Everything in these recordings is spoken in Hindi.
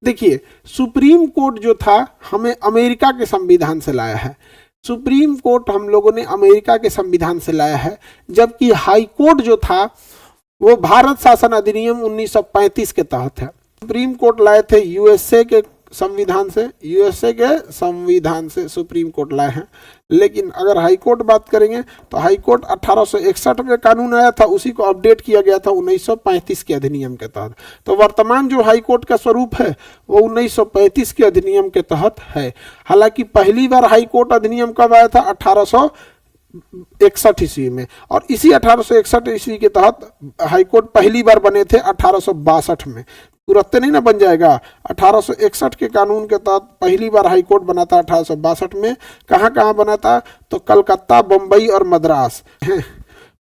देखिए, सुप्रीम कोर्ट जो था हमें अमेरिका के संविधान से लाया है। सुप्रीम कोर्ट हम लोगों ने अमेरिका के संविधान से लाया है, जबकि हाई कोर्ट जो था वो भारत शासन अधिनियम 1935 के तहत है। सुप्रीम कोर्ट लाए थे यूएसए के संविधान से, यूएसए के संविधान से सुप्रीम कोर्ट लाए हैं। लेकिन अगर हाई कोर्ट बात करेंगे तो हाई कोर्ट 1861 में कानून आया था, उसी को अपडेट किया गया था 1935 के अधिनियम के तहत। तो वर्तमान जो हाई कोर्ट का स्वरूप है वो 1935 के अधिनियम के तहत है। हालांकि पहली बार हाई कोर्ट अधिनियम कब आया था? 1861 ईस्वी में, और इसी 1861 ईस्वी के तहत हाई कोर्ट पहली बार बने थे 1862 में। तुरंत नहीं ना बन जाएगा। 1861 के कानून के तहत पहली बार हाई कोर्ट बना था 1862 में। कहाँ कहाँ बना था? तो कलकत्ता, बम्बई और मद्रास।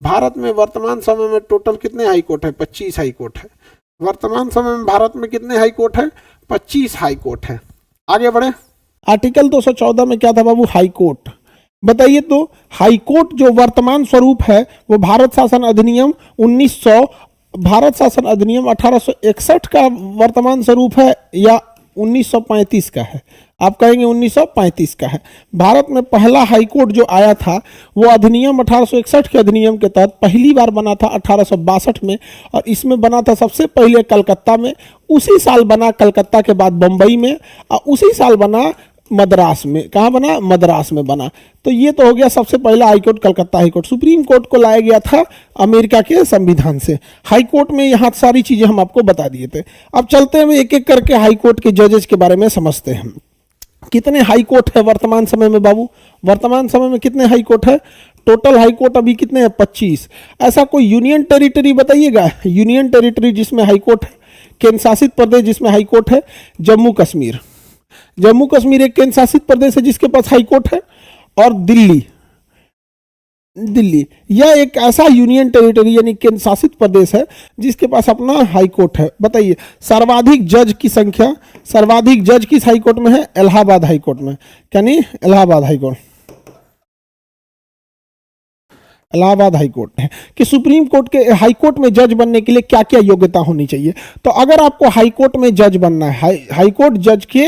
भारत में वर्तमान समय में टोटल कितने हाई कोर्ट है? 25 हाई कोर्ट है। वर्तमान समय में भारत में कितने हाई कोर्ट है? 25 हाई कोर्ट है। आगे बढ़े। आर्टिकल 214 में क्या था बाबू? High court. बताइए तो हाई कोर्ट जो वर्तमान स्वरूप है वो भारत शासन अधिनियम 1861 का वर्तमान स्वरूप है या 1935 का है? आप कहेंगे 1935 का है। भारत में पहला हाई कोर्ट जो आया था वो अधिनियम 1861 के अधिनियम के तहत पहली बार बना था 1862 में, और इसमें बना था सबसे पहले कलकत्ता में, उसी साल बना कलकत्ता के बाद बम्बई में, और उसी साल बना मद्रास में। कहाँ बना? मद्रास में बना। तो ये तो हो गया सबसे पहला high court, Calcutta high court. Supreme court को लाया गया था अमेरिका के संविधान से। हाई कोर्ट में यहाँ सारी चीजें हम आपको बता दिए थे। अब चलते हैं एक एक करके हाई कोर्ट के जजेस के बारे में समझते हैं। कितने हाई कोर्ट है वर्तमान समय में बाबू? वर्तमान समय में कितने हाई कोर्ट है? टोटल हाई कोर्ट अभी कितने हैं? 25। ऐसा कोई यूनियन टेरिटरी बताइएगा, यूनियन टेरिटरी जिसमें हाई कोर्ट है। केंद्र शासित प्रदेश जिसमें हाई कोर्ट है? जम्मू कश्मीर। जम्मू कश्मीर एक केंद्र शासित प्रदेश है जिसके पास हाई कोर्ट है। और दिल्ली, यह एक ऐसा यूनियन टेरिटरी यानी केंद्र शासित प्रदेश है जिसके पास अपना हाई कोर्ट है। बताइए सर्वाधिक जज की संख्या, सर्वाधिक जज किस हाई कोर्ट में है? इलाहाबाद हाई कोर्ट में। यानी Allahabad high court, Allahabad high court है। कि सुप्रीम कोर्ट के हाई कोर्ट में जज बनने के लिए क्या क्या योग्यता होनी चाहिए? तो अगर आपको हाई कोर्ट में जज बनना है, हाई कोर्ट जज की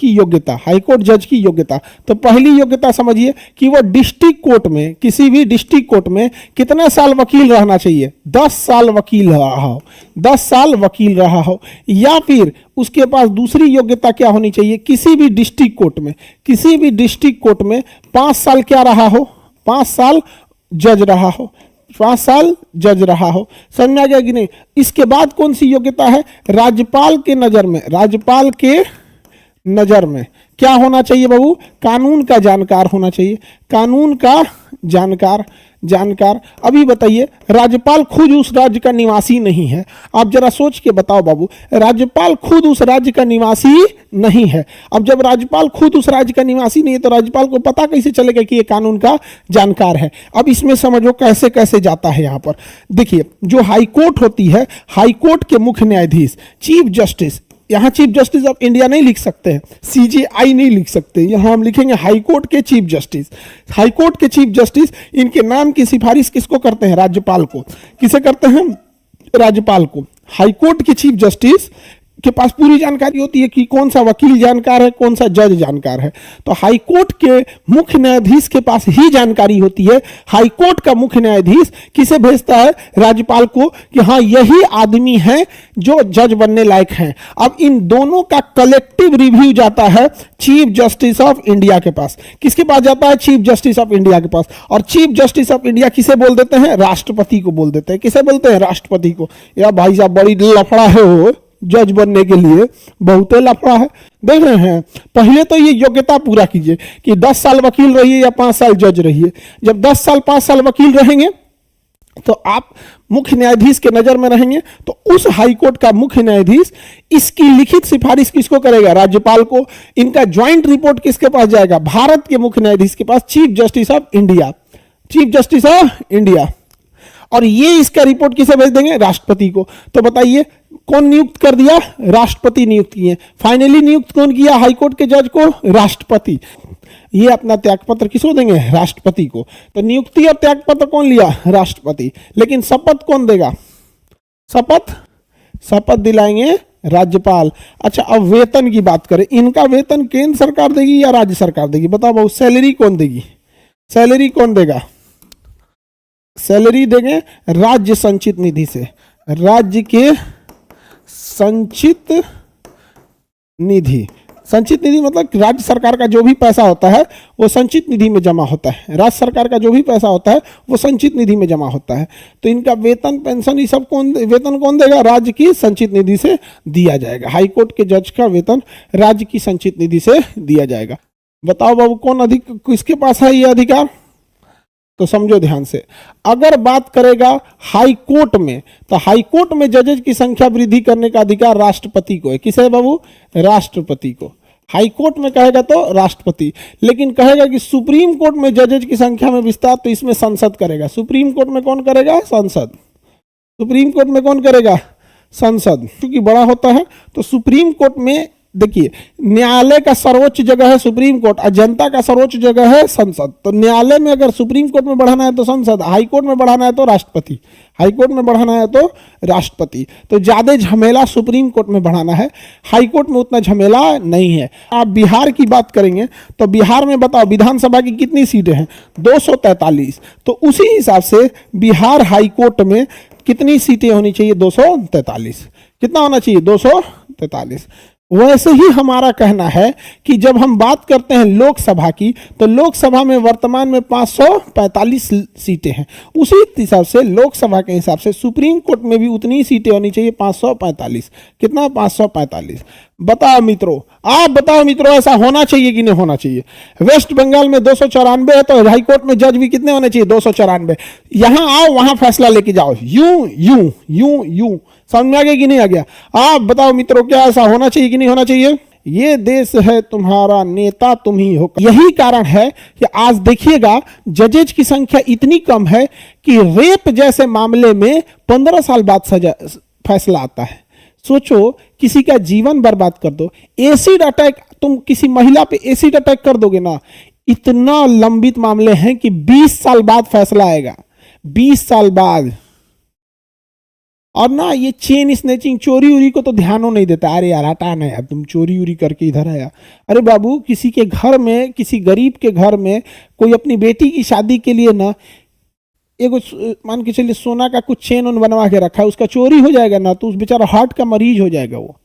योग्यता, हाई कोर्ट जज की योग्यता, तो पहली योग्यता समझिए कि वो डिस्ट्रिक्ट कोर्ट में, किसी भी डिस्ट्रिक्ट कोर्ट में कितने साल वकील रहना चाहिए? 10 साल वकील रहा हो, 10 साल वकील रहा हो। या फिर उसके पास दूसरी योग्यता क्या होनी चाहिए? किसी भी डिस्ट्रिक्ट कोर्ट में, किसी भी डिस्ट्रिक्ट कोर्ट में 5 साल क्या रहा हो? 5 साल जज रहा हो, 5 साल जज रहा हो। समझ में आ गया कि नहीं? इसके बाद कौन सी योग्यता है? राज्यपाल के नजर में, राज्यपाल के नजर में क्या होना चाहिए बाबू? कानून का जानकार होना चाहिए, कानून का जानकार। अभी बताइए, राज्यपाल खुद उस राज्य का निवासी नहीं है। आप जरा सोच के बताओ बाबू, राज्यपाल खुद उस राज्य का निवासी नहीं है। अब जब राज्यपाल खुद उस राज्य का निवासी नहीं है तो राज्यपाल को पता कैसे चलेगा कि ये कानून का जानकार है? अब इसमें समझो कैसे कैसे जाता है। यहाँ पर देखिए, जो हाई कोर्ट होती है, हाई कोर्ट के मुख्य न्यायाधीश, चीफ जस्टिस, यहाँ चीफ जस्टिस ऑफ इंडिया नहीं लिख सकते हैं, सीजेआई नहीं लिख सकते, यहाँ हम लिखेंगे हाई कोर्ट के चीफ जस्टिस। हाई कोर्ट के चीफ जस्टिस, इनके नाम की सिफारिश किसको करते हैं? राज्यपाल को। किसे करते हैं? राज्यपाल को। हाई कोर्ट के चीफ जस्टिस के पास पूरी जानकारी होती है कि कौन सा वकील जानकार है, कौन सा जज जानकार है। तो हाई कोर्ट के मुख्य न्यायाधीश के पास ही जानकारी होती है। हाई कोर्ट का मुख्य न्यायाधीश किसे भेजता है? राज्यपाल को, कि हाँ यही आदमी है जो जज बनने लायक हैं। अब इन दोनों का कलेक्टिव रिव्यू जाता है चीफ जस्टिस ऑफ इंडिया के पास। किसके पास जाता है? चीफ जस्टिस ऑफ इंडिया के पास। और चीफ जस्टिस ऑफ इंडिया किसे बोल देते हैं? राष्ट्रपति को बोल देते हैं। किसे बोलते हैं? राष्ट्रपति को। या भाई साहब बड़ी लफड़ा है वो, जज बनने के लिए बहुत लफड़ा है। देख रहे हैं, पहले तो ये योग्यता पूरा कीजिए कि 10 साल वकील रहिए या 5 साल जज रहिए। जब 10 साल 5 साल वकील रहेंगे तो आप मुख्य न्यायाधीश के नजर में रहेंगे। तो उस हाई कोर्ट का मुख्य न्यायाधीश इसकी लिखित सिफारिश किसको करेगा? राज्यपाल को। इनका ज्वाइंट रिपोर्ट किसके पास जाएगा? भारत के मुख्य न्यायाधीश के पास, chief justice of India, chief justice of India. और ये इसका रिपोर्ट किसे भेज देंगे? राष्ट्रपति को। तो बताइए कौन नियुक्त कर दिया? राष्ट्रपति नियुक्त किए। फाइनली नियुक्त कौन किया हाईकोर्ट के जज को? राष्ट्रपति। ये अपना त्यागपत्र किसको देंगे? राष्ट्रपति को। तो नियुक्ति और त्यागपत्र कौन लिया? राष्ट्रपति। लेकिन शपथ कौन देगा? शपथ दिलाएंगे राज्यपाल। अच्छा, अब वेतन की बात करें, इनका वेतन केंद्र सरकार देगी या राज्य सरकार देगी? बताओ बाबू, सैलरी कौन देगी? सैलरी कौन देगा? सैलरी देंगे राज्य संचित निधि से, राज्य के संचित निधि। संचित निधि मतलब राज्य सरकार का जो भी पैसा होता है वो संचित निधि में जमा होता है। राज्य सरकार का जो भी पैसा होता है वो संचित निधि में जमा होता है। तो इनका वेतन, पेंशन, ये सब वेतन कौन देगा? राज्य की संचित निधि से दिया जाएगा। हाई कोर्ट के जज का वेतन राज्य की संचित निधि से दिया जाएगा। बताओ बाबू, कौन किसके पास है ये अधिकार? तो समझो ध्यान से, अगर बात करेगा हाई कोर्ट में, तो हाई कोर्ट में जजेज की संख्या वृद्धि करने का अधिकार राष्ट्रपति को है। किसे है बाबू? राष्ट्रपति को। हाई कोर्ट में कहेगा तो राष्ट्रपति, लेकिन कहेगा कि सुप्रीम कोर्ट में जजेज की संख्या में विस्तार, तो इसमें संसद करेगा। सुप्रीम कोर्ट में कौन करेगा? संसद। सुप्रीम कोर्ट में कौन करेगा? संसद। क्योंकि बड़ा होता है तो सुप्रीम कोर्ट में, देखिए, न्यायालय का सर्वोच्च जगह है सुप्रीम कोर्ट और जनता का सर्वोच्च जगह है संसद। तो न्यायालय में अगर सुप्रीम कोर्ट में बढ़ाना है तो संसद, हाई कोर्ट में बढ़ाना है तो राष्ट्रपति, हाई कोर्ट में बढ़ाना है तो राष्ट्रपति। तो ज्यादा झमेला सुप्रीम कोर्ट में बढ़ाना है, हाई कोर्ट में उतना झमेला नहीं है। आप बिहार की बात करेंगे तो बिहार में बताओ विधानसभा की कितनी सीटें हैं? 243। तो उसी हिसाब से बिहार हाई कोर्ट में कितनी सीटें होनी चाहिए? 243। कितना होना चाहिए? 243। वैसे ही हमारा कहना है कि जब हम बात करते हैं लोकसभा की, तो लोकसभा में वर्तमान में 545 सीटें हैं। उसी हिसाब से लोकसभा के हिसाब से सुप्रीम कोर्ट में भी उतनी सीटें होनी चाहिए, 545। कितना? 545। बताओ मित्रों, आप बताओ मित्रों, ऐसा होना चाहिए कि नहीं होना चाहिए? वेस्ट बंगाल में 294 है, तो हाई कोर्ट में जज भी कितने होने चाहिए? 294। यहां आओ, वहां फैसला लेके जाओ। यूं यूं यूं यूं। समझ में आ गया कि नहीं आ गया? आप बताओ मित्रों, क्या ऐसा होना चाहिए कि नहीं होना चाहिए? ये देश है तुम्हारा, नेता तुम ही हो। यही कारण है कि आज देखिएगा जजेज की संख्या इतनी कम है कि रेप जैसे मामले में 15 साल बाद सजा फैसला आता है। सोचो, किसी का जीवन बर्बाद कर दो, एसिड अटैक, तुम किसी महिला पे एसिड अटैक कर दोगे ना, इतना लंबित मामले हैं कि 20 साल बाद फैसला आएगा। 20 साल बाद। और ना ये चेन स्नेचिंग, चोरी उरी को तो ध्यान नहीं देता। अरे यार हटा ना यार, तुम चोरी उरी करके इधर आया। अरे बाबू, किसी के घर में, किसी गरीब के घर में कोई अपनी बेटी की शादी के लिए ना एगो मान के चलिए सोना का कुछ चेन उन बनवा के रखा है, उसका चोरी हो जाएगा ना, तो उस बेचारा हार्ट का मरीज हो जाएगा। वो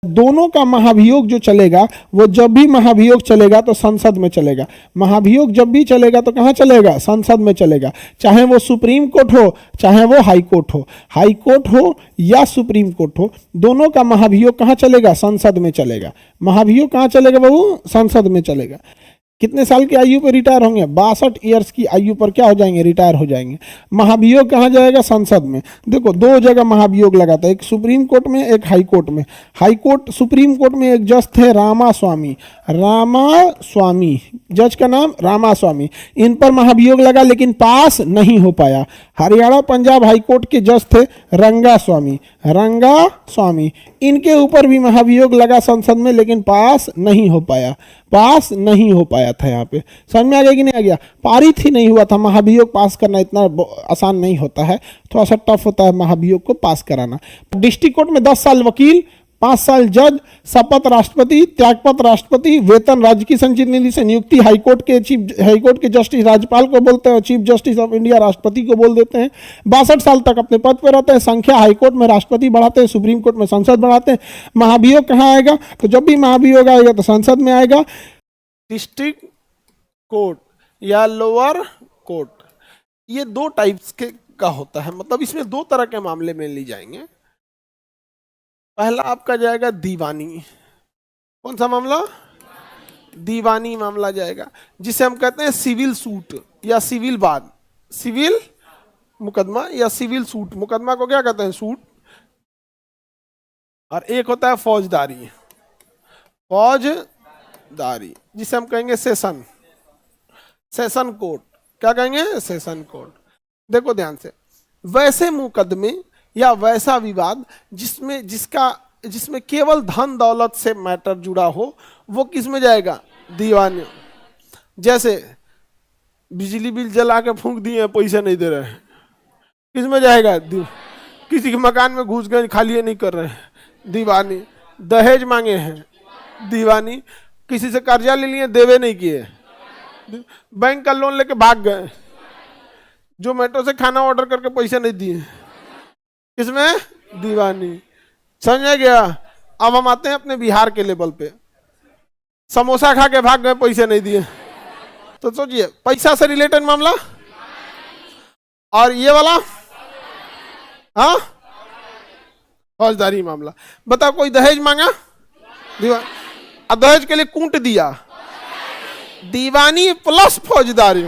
दोनों का महाभियोग जो चलेगा, वो जब भी महाभियोग चलेगा तो संसद में चलेगा। महाभियोग जब भी चलेगा तो कहाँ चलेगा? संसद में चलेगा। चाहे वो सुप्रीम कोर्ट हो, चाहे वो हाई कोर्ट हो, हाई कोर्ट हो या सुप्रीम कोर्ट हो, दोनों का महाभियोग कहाँ चलेगा? संसद में चलेगा। महाभियोग कहाँ चलेगा बाबू? संसद में चलेगा। कितने साल की आयु पर रिटायर होंगे? 62 ईयर्स की आयु पर क्या हो जाएंगे? रिटायर हो जाएंगे। महाभियोग कहाँ जाएगा? संसद में। देखो, दो जगह महाभियोग लगाता है, एक सुप्रीम कोर्ट में, एक हाई कोर्ट में। हाई कोर्ट, सुप्रीम कोर्ट में एक जज थे रामास्वामी। रामास्वामी, जज का नाम रामास्वामी। इन पर महाभियोग लगा लेकिन पास नहीं हो पाया। हरियाणा पंजाब हाई कोर्ट के जज थे रंगास्वामी। रंगास्वामी, इनके ऊपर भी महाभियोग लगा संसद में, लेकिन पास नहीं हो पाया। पास नहीं हो पाया था। यहाँ पे समझ में आ गया कि नहीं आ गया? पारित ही नहीं हुआ था। महाभियोग पास करना इतना आसान नहीं होता है, थोड़ा सा टफ होता है महाभियोग को पास कराना। डिस्ट्रिक्ट कोर्ट में 10 साल वकील, 5 साल जज, शपथ राष्ट्रपति, त्यागपत्र राष्ट्रपति, वेतन राज्य की संचित निधि से, नियुक्ति हाईकोर्ट के जस्टिस राज्यपाल को बोलते हैं, चीफ जस्टिस ऑफ इंडिया राष्ट्रपति को बोल देते हैं। 62 साल तक अपने पद पर रहते हैं। संख्या हाईकोर्ट में राष्ट्रपति बढ़ाते हैं, सुप्रीम कोर्ट में संसद बढ़ाते हैं। महाभियोग कहाँ आएगा? तो जब भी महाभियोग आएगा तो संसद में आएगा। डिस्ट्रिक्ट कोर्ट या लोअर कोर्ट, ये 2 टाइप्स के का होता है, मतलब इसमें 2 तरह के मामले में ली जाएंगे। पहला आपका जाएगा दीवानी। कौन सा मामला? दीवानी मामला जाएगा, जिसे हम कहते हैं सिविल सूट या सिविल वाद। सिविल मुकदमा या सिविल सूट। मुकदमा को क्या कहते हैं? सूट। और एक होता है फौजदारी। फौजदारी, जिसे हम कहेंगे सेशन। Session court. क्या कहेंगे? Session court. देखो ध्यान से, वैसे मुकदमे या वैसा विवाद जिसमें केवल धन दौलत से मैटर जुड़ा हो, वो किस में जाएगा? दीवानी। जैसे बिजली बिल जला के फूंक दिए, पैसे नहीं दे रहे हैं, किस में जाएगा? किसी के मकान में घुस गए, खाली नहीं कर रहे हैं, दीवानी। दहेज मांगे हैं, दीवानी। किसी से कर्जा ले लिए, देवे नहीं किए, बैंक का लोन लेके भाग गए, जोमेटो से खाना ऑर्डर करके पैसे नहीं दिए, किसमें? दीवानी। समझ गया? अब हम आते हैं अपने बिहार के लेवल पे। समोसा खा के भाग गए, पैसे नहीं दिए, तो सोचिए पैसा से रिलेटेड मामला। और ये वाला, हाँ, फौजदारी मामला। बताओ, कोई दहेज मांगा, दीवानी, दहेज के लिए कूट दिया, दीवानी प्लस फौजदारी।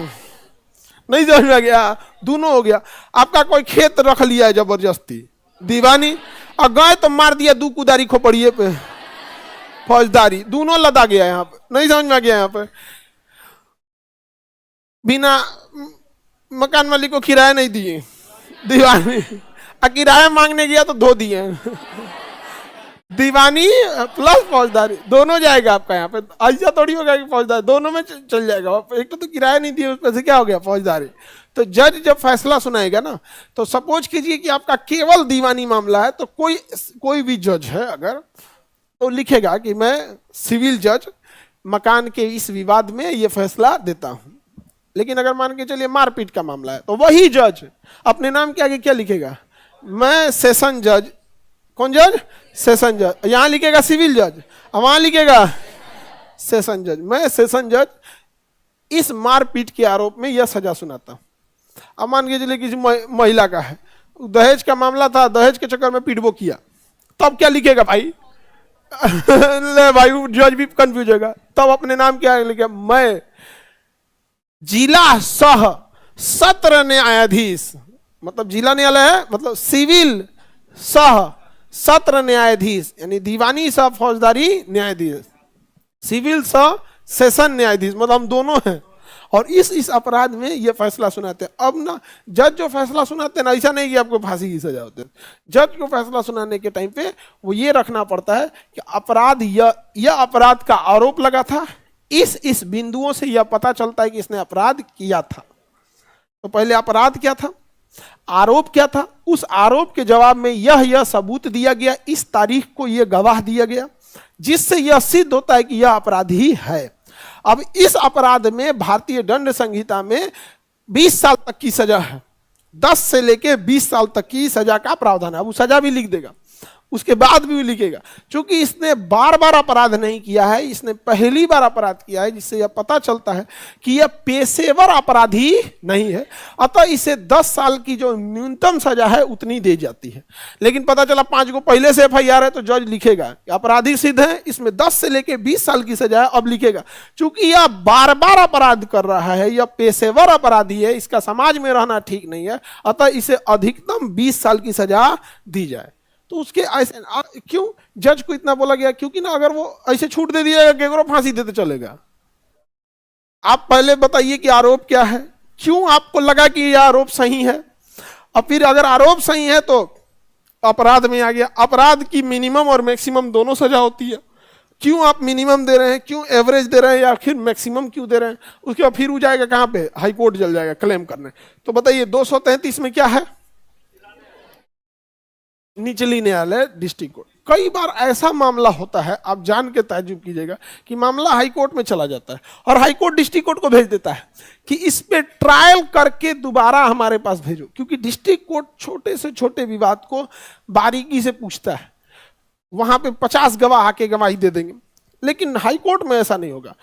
नहीं समझ में गया? दोनों हो गया। आपका कोई खेत रख लिया है जबरदस्ती, दीवानी, और गए तो मार दिया दू कुदारी खोपड़िए पे, फौजदारी। दोनों लदा गया यहाँ पे। नहीं समझ में गया? यहाँ पे बिना मकान मालिक को किराया नहीं दिए, दीवानी, किराया मांगने गया तो धो दिए, दीवानी प्लस फौजदारी। दोनों जाएगा आपका यहाँ पे। ऐसा थोड़ी होगा कि फौजदारी, दोनों में चल जाएगा। एक तो किराया नहीं दिया, उसमें से क्या हो गया? फौजदारी। तो जज जब फैसला सुनाएगा ना, तो सपोज कीजिए कि आपका केवल दीवानी मामला है, तो कोई भी जज है अगर, तो लिखेगा कि मैं सिविल जज मकान के इस विवाद में ये फैसला देता हूं। लेकिन अगर मान के चलिए मारपीट का मामला है, तो वही जज अपने नाम के आगे क्या लिखेगा? मैं सेशन जज। कौन जज? सेशन जज। यहां लिखेगा सिविल जज, वहां लिखेगा सेशन जज। मैं सेशन जज इस मारपीट के आरोप में यह सजा सुनाता हूं। अब मान के चलिए किसी महिला का है, दहेज का मामला था, दहेज के चक्कर में पीटबो किया, तब क्या लिखेगा भाई? ले भाई, जज भी कंफ्यूज होगा। तब अपने नाम क्या लिखेगा? मैं जिला सह सत्र न्यायाधीश, मतलब जिला न्यायालय है, मतलब सिविल सह सत्र न्यायाधीश, यानी दीवानी सह फौजदारी न्यायाधीश, सिविल सह सेशन न्यायाधीश, मतलब हम दोनों हैं। और इस अपराध में ये फैसला सुनाते हैं। अब ना जज जो फैसला सुनाते हैं ना, ऐसा नहीं कि आपको फांसी की सजा होती है। जज को फैसला सुनाने के टाइम पे वो ये रखना पड़ता है कि अपराध, यह अपराध का आरोप लगा था, इस बिंदुओं से यह पता चलता है कि इसने अपराध किया था। तो पहले अपराध क्या था, आरोप क्या था, उस आरोप के जवाब में यह सबूत दिया गया, इस तारीख को यह गवाह दिया गया, जिससे यह सिद्ध होता है कि यह अपराधी है। अब इस अपराध में भारतीय दंड संहिता में 20 साल तक की सजा है, 10 से लेके 20 साल तक की सजा का प्रावधान है। अब वो सजा भी लिख देगा, उसके बाद भी लिखेगा। क्योंकि इसने बार बार अपराध नहीं किया है, इसने पहली बार अपराध किया है, जिससे यह पता चलता है कि यह पेशेवर अपराधी नहीं है। अतः इसे 10 साल की जो न्यूनतम सजा है उतनी दे जाती है। लेकिन पता चला 5 को पहले से FIR है, तो जज लिखेगा कि अपराधी सिद्ध है, इसमें 10 से लेकर 20 साल की सजा है। अब लिखेगा चूंकि यह बार बार अपराध कर रहा है, यह पेशेवर अपराधी है, इसका समाज में रहना ठीक नहीं है, अतः इसे अधिकतम 20 साल की सजा दी जाए। तो उसके ऐसे क्यों जज को इतना बोला गया? क्योंकि ना अगर वो ऐसे छूट दे दिया, केकरो फांसी देते चलेगा। आप पहले बताइए कि आरोप क्या है, क्यों आपको लगा कि यह आरोप सही है, और फिर अगर आरोप सही है तो अपराध में आ गया। अपराध की मिनिमम और मैक्सिमम दोनों सजा होती है। क्यों आप मिनिमम दे रहे हैं, क्यों एवरेज दे रहे हैं, या फिर मैक्सिमम क्यों दे रहे हैं? उसके बाद फिर वो जाएगा कहां पे? हाई कोर्ट चल जाएगा क्लेम करने। तो बताइए 233 में क्या है? निचली न्यायालय, डिस्ट्रिक्ट कोर्ट। कई बार ऐसा मामला होता है, आप जान के ताज्जुब कीजिएगा, कि मामला हाई कोर्ट में चला जाता है और हाई कोर्ट डिस्ट्रिक्ट कोर्ट को भेज देता है कि इस पे ट्रायल करके दोबारा हमारे पास भेजो, क्योंकि डिस्ट्रिक्ट कोर्ट छोटे से छोटे विवाद को बारीकी से पूछता है। वहां पे 50 गवाह आके गवाही दे देंगे, लेकिन हाई कोर्ट में ऐसा नहीं होगा।